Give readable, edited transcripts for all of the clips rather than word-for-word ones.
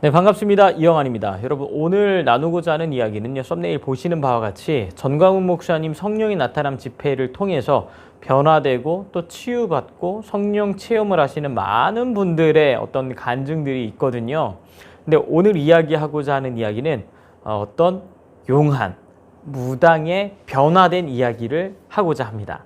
네, 반갑습니다. 이영환입니다. 여러분, 오늘 나누고자 하는 이야기는요, 썸네일 보시는 바와 같이 전광훈 목사님 성령이 나타남 집회를 통해서 변화되고 또 치유받고 성령 체험을 하시는 많은 분들의 어떤 간증들이 있거든요. 근데 오늘 이야기하고자 하는 이야기는 어떤 용한, 무당의 변화된 이야기를 하고자 합니다.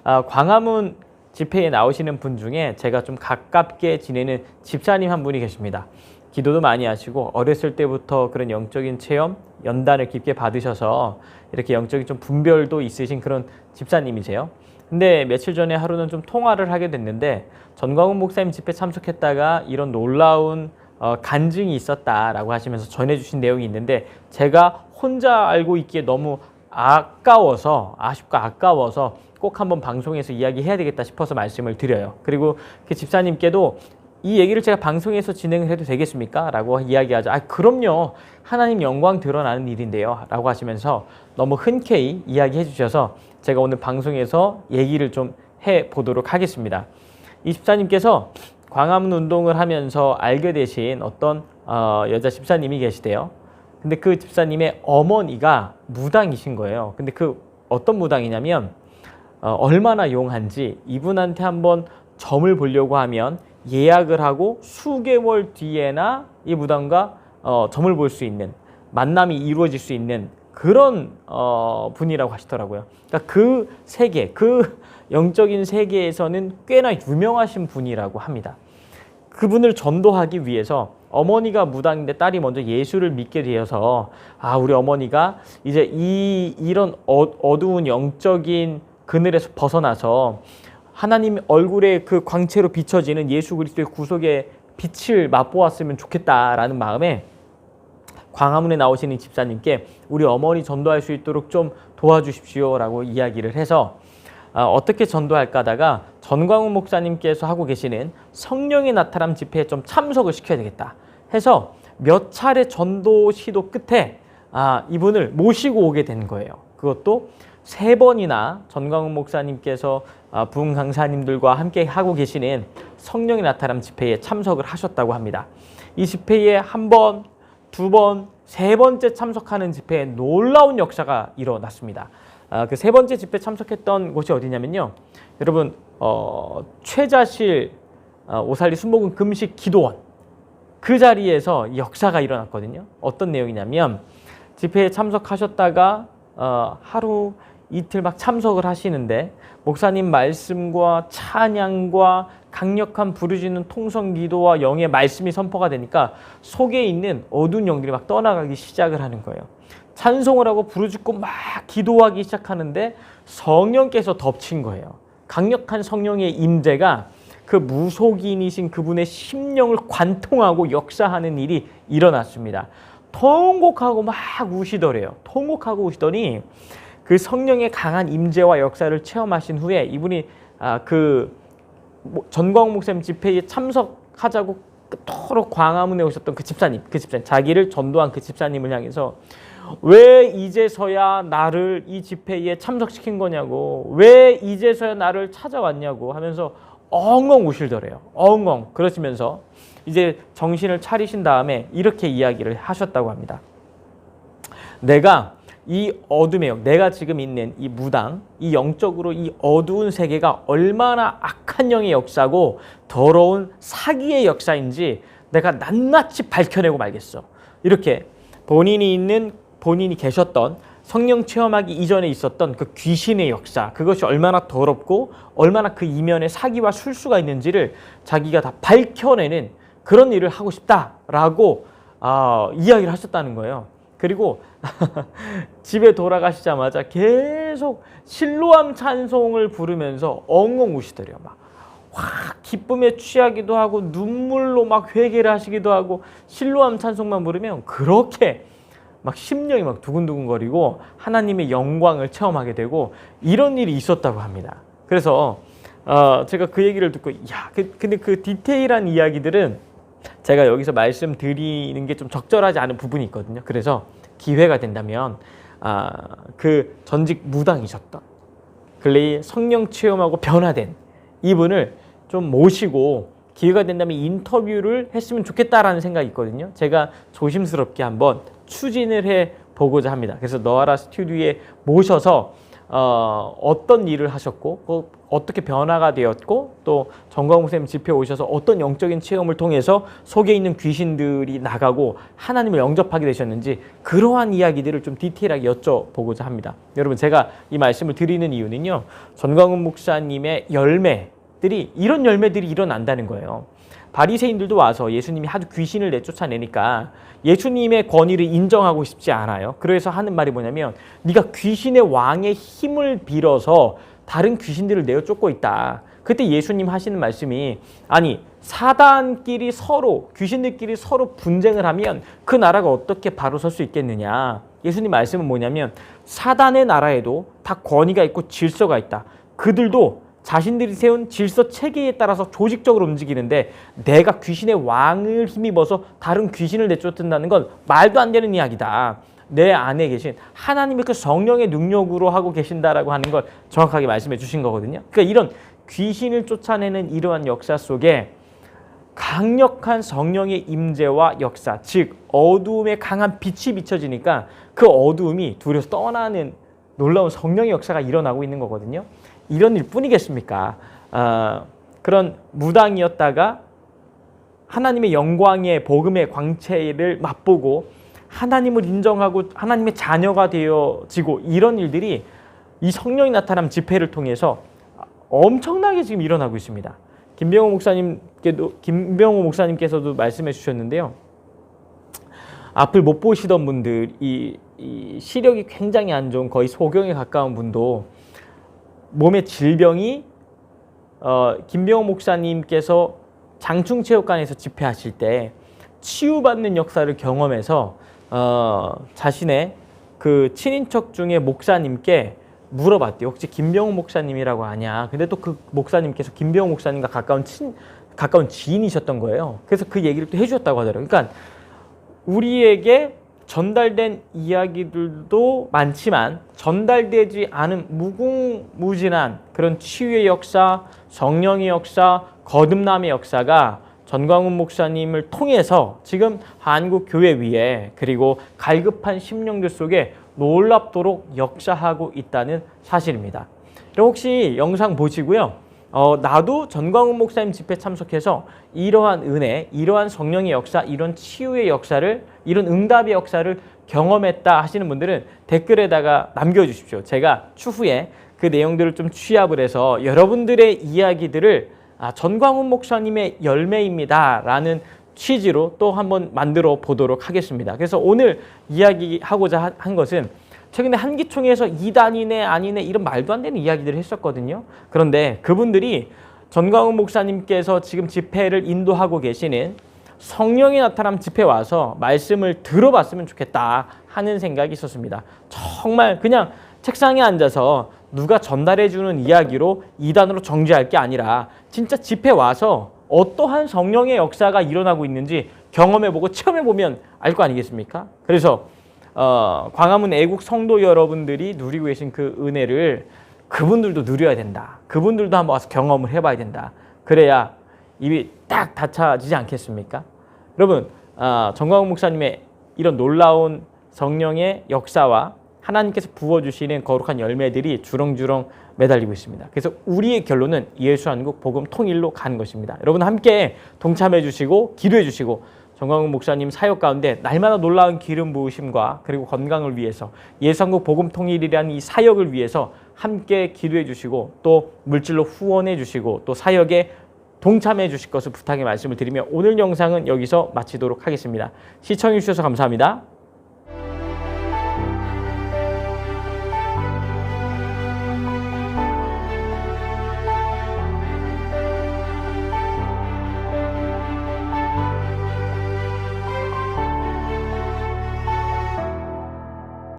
광화문 집회에 나오시는 분 중에 제가 좀 가깝게 지내는 집사님 한 분이 계십니다. 기도도 많이 하시고 어렸을 때부터 그런 영적인 체험, 연단을 깊게 받으셔서 이렇게 영적인 좀 분별도 있으신 그런 집사님이세요. 근데 며칠 전에 하루는 좀 통화를 하게 됐는데 전광훈 목사님 집회 참석했다가 이런 놀라운 간증이 있었다라고 하시면서 전해주신 내용이 있는데 제가 혼자 알고 있기에 너무 아쉽고 아까워서 꼭 한번 방송에서 이야기해야 되겠다 싶어서 말씀을 드려요. 그리고 그 집사님께도 이 얘기를 제가 방송에서 진행을 해도 되겠습니까? 라고 이야기하자. 그럼요. 하나님 영광 드러나는 일인데요. 라고 하시면서 너무 흔쾌히 이야기해 주셔서 제가 오늘 방송에서 얘기를 좀 해보도록 하겠습니다. 이 집사님께서 광화문 운동을 하면서 알게 되신 어떤 여자 집사님이 계시대요. 근데 그 집사님의 어머니가 무당이신 거예요. 근데 그 어떤 무당이냐면 얼마나 용한지 이분한테 한번 점을 보려고 하면 예약을 하고 수개월 뒤에나 이 무당과 점을 볼 수 있는 만남이 이루어질 수 있는 그런 분이라고 하시더라고요. 그러니까 그 세계, 그 영적인 세계에서는 꽤나 유명하신 분이라고 합니다. 그분을 전도하기 위해서 어머니가 무당인데 딸이 먼저 예수를 믿게 되어서 우리 어머니가 이제 이런 어두운 영적인 그늘에서 벗어나서 하나님 얼굴에 그 광채로 비춰지는 예수 그리스도의 구속의 빛을 맛보았으면 좋겠다라는 마음에 광화문에 나오시는 집사님께 우리 어머니 전도할 수 있도록 좀 도와주십시오라고 이야기를 해서 어떻게 전도할까 하다가 전광훈 목사님께서 하고 계시는 성령의 나타남 집회에 좀 참석을 시켜야 되겠다 해서 몇 차례 전도 시도 끝에 이분을 모시고 오게 된 거예요. 그것도 3번이나 전광훈 목사님께서 부흥 강사님들과 함께 하고 계시는 성령의 나타남 집회에 참석을 하셨다고 합니다. 이 집회에 1번, 2번, 3번째 참석하는 집회에 놀라운 역사가 일어났습니다. 그 3번째 집회 참석했던 곳이 어디냐면요. 여러분 최자실 오살리 순복음 금식 기도원 그 자리에서 역사가 일어났거든요. 어떤 내용이냐면 집회에 참석하셨다가 하루 이틀 막 참석을 하시는데 목사님 말씀과 찬양과 강력한 부르짖는 통성 기도와 영의 말씀이 선포가 되니까 속에 있는 어두운 영들이 막 떠나가기 시작을 하는 거예요. 찬송을 하고 부르짖고 막 기도하기 시작하는데 성령께서 덮친 거예요. 강력한 성령의 임재가 그 무속인이신 그분의 심령을 관통하고 역사하는 일이 일어났습니다. 통곡하고 막 우시더래요. 통곡하고 우시더니 그 성령의 강한 임재와 역사를 체험하신 후에 이분이 그 전광훈 목사님 집회에 참석하자고 그토록 광화문에 오셨던 그 집사님 자기를 전도한 그 집사님을 향해서 왜 이제서야 나를 이 집회에 참석시킨 거냐고, 왜 이제서야 나를 찾아왔냐고 하면서 엉엉 우시더래요. 엉엉 그러시면서 이제 정신을 차리신 다음에 이렇게 이야기를 하셨다고 합니다. 내가 이 어둠의 영, 내가 지금 있는 이 무당, 이 영적으로 이 어두운 세계가 얼마나 악한 영의 역사고 더러운 사기의 역사인지 내가 낱낱이 밝혀내고 말겠어. 이렇게 본인이 계셨던 성령 체험하기 이전에 있었던 그 귀신의 역사, 그것이 얼마나 더럽고 얼마나 그 이면에 사기와 술수가 있는지를 자기가 다 밝혀내는 그런 일을 하고 싶다라고 이야기를 하셨다는 거예요. 그리고 집에 돌아가시자마자 계속 실로암 찬송을 부르면서 엉엉 우시더래요. 막 기쁨에 취하기도 하고 눈물로 막 회개를 하시기도 하고 실로암 찬송만 부르면 그렇게 막 심령이 막 두근두근거리고 하나님의 영광을 체험하게 되고 이런 일이 있었다고 합니다. 그래서 제가 그 얘기를 듣고 근데 그 디테일한 이야기들은 제가 여기서 말씀드리는 게 좀 적절하지 않은 부분이 있거든요. 그래서 기회가 된다면 그 전직 무당이셨던 근래에 성령 체험하고 변화된 이분을 좀 모시고 기회가 된다면 인터뷰를 했으면 좋겠다라는 생각이 있거든요. 제가 조심스럽게 한번 추진을 해 보고자 합니다. 그래서 너아라 스튜디오에 모셔서 어떤 일을 하셨고 어떻게 변화가 되었고 또 정광훈 선생님 집회에 오셔서 어떤 영적인 체험을 통해서 속에 있는 귀신들이 나가고 하나님을 영접하게 되셨는지 그러한 이야기들을 좀 디테일하게 여쭤보고자 합니다. 여러분 제가 이 말씀을 드리는 이유는요. 전광훈 목사님의 열매들이 이런 열매들이 일어난다는 거예요. 바리새인들도 와서 예수님이 하도 귀신을 내쫓아내니까 예수님의 권위를 인정하고 싶지 않아요. 그래서 하는 말이 뭐냐면 네가 귀신의 왕의 힘을 빌어서 다른 귀신들을 내어 쫓고 있다. 그때 예수님 하시는 말씀이 아니 사단끼리 서로 귀신들끼리 서로 분쟁을 하면 그 나라가 어떻게 바로 설 수 있겠느냐. 예수님 말씀은 뭐냐면 사단의 나라에도 다 권위가 있고 질서가 있다. 그들도 자신들이 세운 질서 체계에 따라서 조직적으로 움직이는데 내가 귀신의 왕을 힘입어서 다른 귀신을 내쫓는다는 건 말도 안 되는 이야기다. 내 안에 계신 하나님의 그 성령의 능력으로 하고 계신다라고 하는 걸 정확하게 말씀해 주신 거거든요. 그러니까 이런 귀신을 쫓아내는 이러한 역사 속에 강력한 성령의 임재와 역사, 즉 어두움에 강한 빛이 비춰지니까 그 어두움이 둘이서 떠나는 놀라운 성령의 역사가 일어나고 있는 거거든요. 이런 일 뿐이겠습니까? 그런 무당이었다가 하나님의 영광의 복음의 광채를 맛보고 하나님을 인정하고 하나님의 자녀가 되어지고 이런 일들이 이 성령이 나타남 집회를 통해서 엄청나게 지금 일어나고 있습니다. 김병호 목사님께서도 말씀해 주셨는데요. 앞을 못 보시던 분들, 이 시력이 굉장히 안 좋은 거의 소경에 가까운 분도 몸의 질병이 김병호 목사님께서 장충체육관에서 집회하실 때 치유받는 역사를 경험해서 자신의 그 친인척 중에 목사님께 물어봤대요. 혹시 김병호 목사님이라고 아냐? 근데 또 그 목사님께서 김병호 목사님과 가까운 지인이셨던 거예요. 그래서 그 얘기를 또 해주셨다고 하더라고요. 그러니까 우리에게 전달된 이야기들도 많지만 전달되지 않은 무궁무진한 그런 치유의 역사, 성령의 역사, 거듭남의 역사가 전광훈 목사님을 통해서 지금 한국 교회 위에 그리고 갈급한 심령들 속에 놀랍도록 역사하고 있다는 사실입니다. 그럼 혹시 영상 보시고요. 나도 전광훈 목사님 집회 참석해서 이러한 은혜, 이러한 성령의 역사, 이런 치유의 역사를, 이런 응답의 역사를 경험했다 하시는 분들은 댓글에다가 남겨주십시오. 제가 추후에 그 내용들을 좀 취합을 해서 여러분들의 이야기들을 전광훈 목사님의 열매입니다 라는 취지로 또 한번 만들어 보도록 하겠습니다. 그래서 오늘 이야기하고자 한 것은 최근에 한기총에서 이단이네 아니네 이런 말도 안 되는 이야기들을 했었거든요. 그런데 그분들이 전광훈 목사님께서 지금 집회를 인도하고 계시는 성령이 나타남 집회 와서 말씀을 들어봤으면 좋겠다 하는 생각이 있었습니다. 정말 그냥 책상에 앉아서 누가 전달해주는 이야기로 이단으로 정죄할 게 아니라 진짜 집회 와서 어떠한 성령의 역사가 일어나고 있는지 경험해보고 체험해보면 알 거 아니겠습니까? 그래서 광화문 애국 성도 여러분들이 누리고 계신 그 은혜를 그분들도 누려야 된다. 그분들도 한번 와서 경험을 해봐야 된다. 그래야 입이 딱 닫혀지지 않겠습니까? 여러분, 전광훈 목사님의 이런 놀라운 성령의 역사와 하나님께서 부어주시는 거룩한 열매들이 주렁주렁 매달리고 있습니다. 그래서 우리의 결론은 예수 한국 복음 통일로 가는 것입니다. 여러분 함께 동참해 주시고 기도해 주시고 전광훈 목사님 사역 가운데 날마다 놀라운 기름 부으심과 그리고 건강을 위해서 예수 한국 복음 통일이라는 이 사역을 위해서 함께 기도해 주시고 또 물질로 후원해 주시고 또 사역에 동참해 주실 것을 부탁의 말씀을 드리며 오늘 영상은 여기서 마치도록 하겠습니다. 시청해 주셔서 감사합니다.